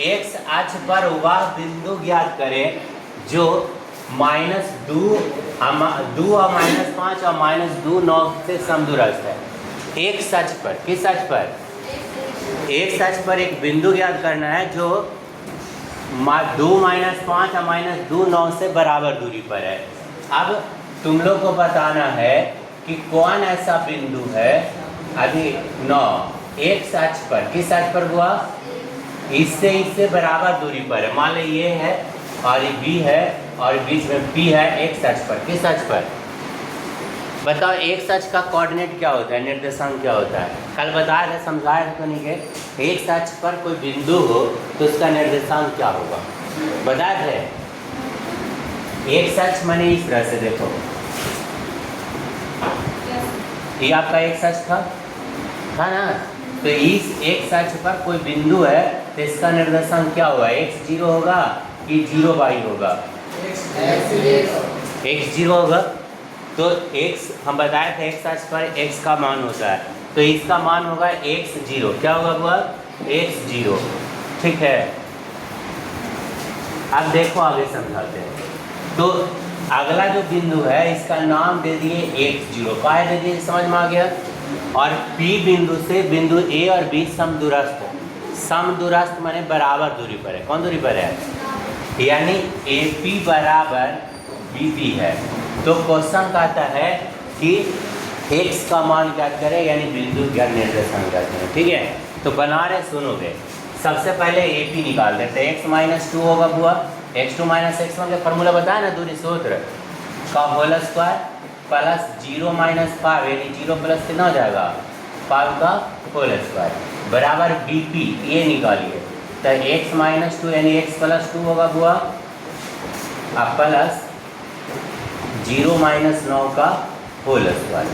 X अक्ष पर वह बिंदु ज्ञात करें जो -2 और -5 और -2 9 से समदूरस्थ है। एक्स अक्ष पर, किस अक्ष पर? एक्स अक्ष पर एक बिंदु ज्ञात करना है जो 2 - 5 और -2 9 से बराबर दूरी पर है। अब तुम लोग को बताना है कि कौन ऐसा बिंदु है अभी 9 एक्स अक्ष पर, किस अक्ष पर हुआ? इससे बराबर दूरी पर है। मान लो ये है और ये बी है और बीच में पी है। एक्स अक्ष पर, किस अक्ष पर? बताओ एक्स अक्ष का कोऑर्डिनेट क्या होता है, निर्देशांक क्या होता है? कल बताया था, समझाया था तो नहीं के एक्स अक्ष पर कोई बिंदु हो तो उसका निर्देशांक क्या होगा, बताए थे। एक्स अक्ष माने इस तरह से देखो, ये आपका एक्स अक्ष था ना, तो इस एक्स अक्ष पर कोई बिंदु है तो इसका निर्देशांक क्या होगा? एक्स 0 होगा कि 0 y होगा? एक्स 0 होगा। तो x हम बताए थे एक्स अक्ष पर x का मान होता है, तो इसका मान होगा x 0। क्या होगा हुआ? x 0। ठीक है, अब देखो आगे समझाते हैं। तो अगला जो बिंदु है इसका नाम दे दिए x 0। काय दे दिए, समझ में आ गया? और P बिंदु से बिंदु A और B समदूरस्थ है। समदूरस्थ माने बराबर दूरी पर है। कौन दूरी पर है? यानी AP बराबर BP है। तो क्वेश्चन कहता है कि x का मान ज्ञात करें, यानी बिंदु ज्ञात निर्देशांक ज्ञात करें। ठीक है, तो बना रहे, सुनोगे। सबसे पहले AP निकाल देते हैं। x - 2 होगा बुआ, x2 - x1 का फॉर्मूला बताया ना, दूरी सूत्र का होल स्क्वायर प्लस 0 - 5, यानी 0 प्लस कितना हो जाएगा? 5 का होल स्क्वायर बराबर BP। ये निकालिए, तो x - 2 यानी x + 2 होगा बुआ, अब प्लस 0 - 9 का होल स्क्वायर।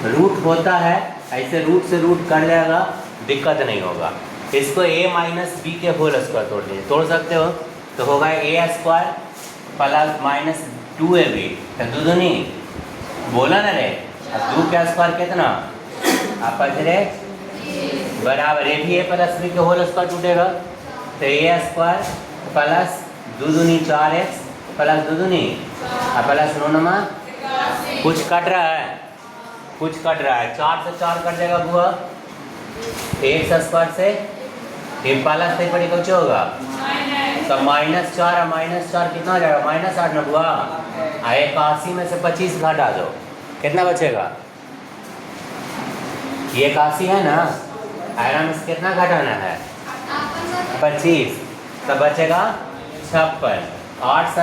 रूट होता है, ऐसे रूट से रूट कर जाएगा, दिक्कत नहीं होगा। इसको a - b के होल स्क्वायर तोड़ दीजिए, तोड़ सकते हो, तो होगा a² प्लस -2ab, तो दूनी बोला ना रे, अब 2 का स्क्वायर कितना? आप रे बराबर a भी a प्लस b के होल स्क्वायर टूटेगा, तो a² प्लस 2 दूनी 4x प्लस 2 दूनी प्लस 9 नमा, कुछ कट रहा है, कुछ कट रहा है। 4 से 4 कट जाएगा बुआ, x² से ये प्लस से पड़ी कुछ होगा, तो -4 और -4 कितना हो जाएगा? -8 ना बुआ। 81 में से 25 घटा दो, कितना बचेगा? ये 81 है ना, आयरन में कितना घटाना है? 25, तो बचेगा 56। 8 ×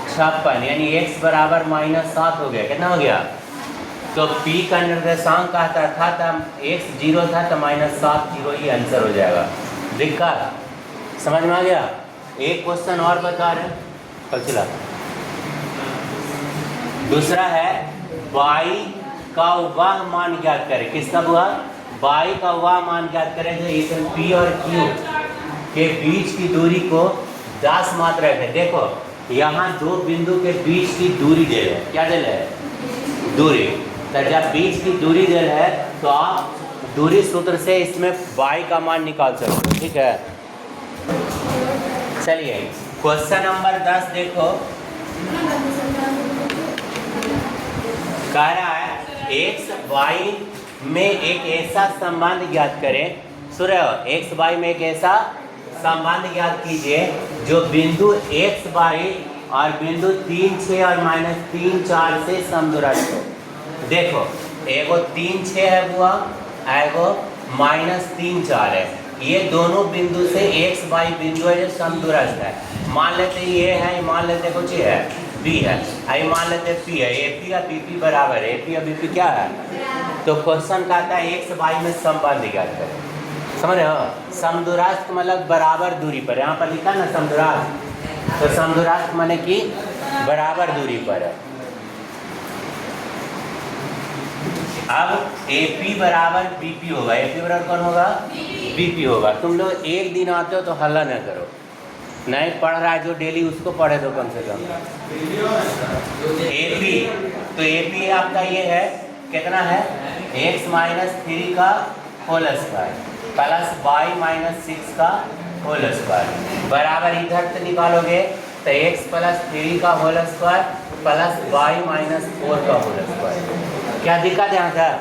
56, यानी x बराबर -7 हो गया। कितना हो गया? तो P का निर्देशांक कहता था तब x 0 था, तो -7 0 ही आंसर हो जाएगा। दिक्कत समझ में आ गया? एक क्वेश्चन और बता रहे, कल चला। दूसरा है y का वह मान ज्ञात करें। किसका हुआ? y का वह मान ज्ञात करें जो इस P और Q के बीच की दूरी को 10 मात्रक है। देखो यहाँ दो बिंदु के बीच की दूरी दे है। क्या दे है? दूरी। तो जब बीच की दूरी दे है तो आप दूरी सूत्र से इसमें y का मान निकाल सकते हो। ठीक है, चलिए क्वेश्चन नंबर 10 देखो, कह रहा है x y में एक ऐसा संबंध ज्ञात करें। सुन रहे हो? x y में एक ऐसा संबंध ज्ञात कीजिए जो बिंदु x y और बिंदु 3 6 और -3 4 से समदूरस्थ हो। देखो एगो 3 6 है बुआ, एगो -3 4 है। ये दोनों बिंदु से x y बिंदु है जो समदूरस्थ है। मान लेते ये है, मान लेते कुछ है b है, आई मान लेते p है। AP का BP बराबर है, AP और BP क्या है? तो क्वेश्चन कहता है x y में संबंध ज्ञात करें। समझ रहे हो? समदूरस्थ मतलब बराबर दूरी पर, यहाँ पर लिखा ना समदूरस्थ, तो समदूरस्थ माने कि बराबर दूरी पर है। अब AP बराबर BP होगा। AP बराबर कौन होगा? BP होगा। तुम लोग एक दिन आते हो तो हल्ला न करो, नहीं पढ़ रहा है जो डेली उसको पढ़े दो कम से कम। AP, तो AP आपका ये है, कितना है? x - 3 का होल स्क्वायर प्लस y - 6 का होल स्क्वायर बराबर इधर से निकालोगे तो x प्लस 3 का whole square plus y minus 4 का होल स्क्वायर। क्या दिक्कत है यहाँ सर?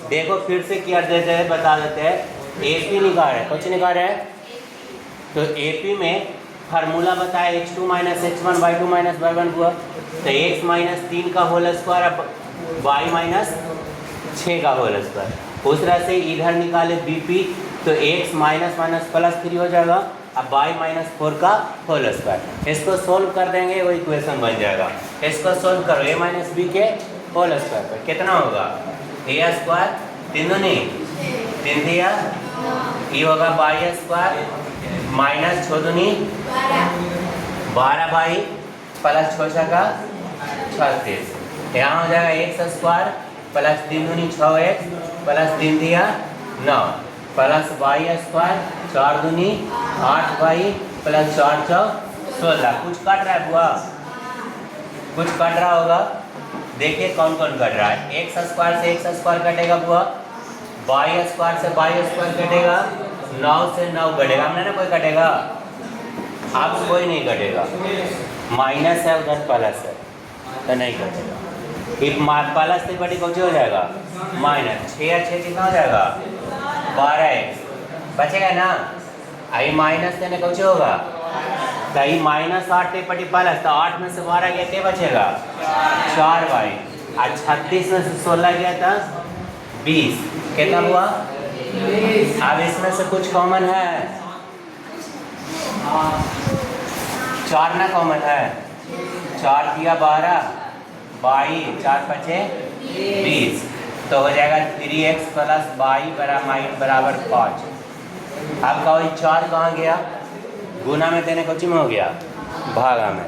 देखो फिर से क्या देते हैं, बता देते हैं। AP निकाल रहे हैं, कुछ निकाल रहे हैं तो AP में फार्मूला बताया x2 minus x1 y2 minus y1 हुआ तो x माइनस 3 का होल स्क्वायर अब y माइनस 6 का होल स्क्वायर। उस तरह से इधर निकाले BP तो x माइनस माइनस प्लस 3 हो जाएगा अब y माइनस 4 का होल स्क्वायर। इसको सोल्व कर देंगे वो इक्वेशन बन जाएगा। इसको सोल्व करो a माइनस बी के होल स्क्वायर पर कितना होगा a स्क्वायर 3 दूनी 3 दिया ये होगा y स्क्वायर माइनस 6 दूनी 12 y प्लस 6 का 36। यहाँ हो जाएगा x स्क्वायर प्लस 3 दूनी 6x प्लस 3 दिया 9 प्लस y स्क्वायर 4 दूनी 8y प्लस 4 चौ 16। कुछ कट रहा है बुआ? कुछ कट रहा होगा, देखिए कौन कौन कट रहा है। x स्क्वायर से x स्क्वायर कटेगा बुआ, y स्क्वायर से y स्क्वायर कटेगा, 9 से 9 कटेगा। हमने ना कोई कटेगा, अब कोई नहीं कटेगा। माइनस है उधर प्लस है तो नहीं कटेगा। प्लस से बड़ी कौन सी हो जाएगा माइनस 6 और 6 कितना हो जाएगा 12x बचेगा ना। आई माइनस देने कौन सी होगा तो आई माइनस 8 पे पटी प्लस तो 8 में से 12 गया क्या बचेगा 4y और 36 में से 16 गया था 20 कितना हुआ। अब इसमें से कुछ कॉमन है 4 ना कॉमन है 4 दिया 12 22 4 5 20 तो हो जाएगा 3x प्लस y बराबर 5। अब का वही 4 कहाँ गया गुना में देने को चिम हो गया भागा में।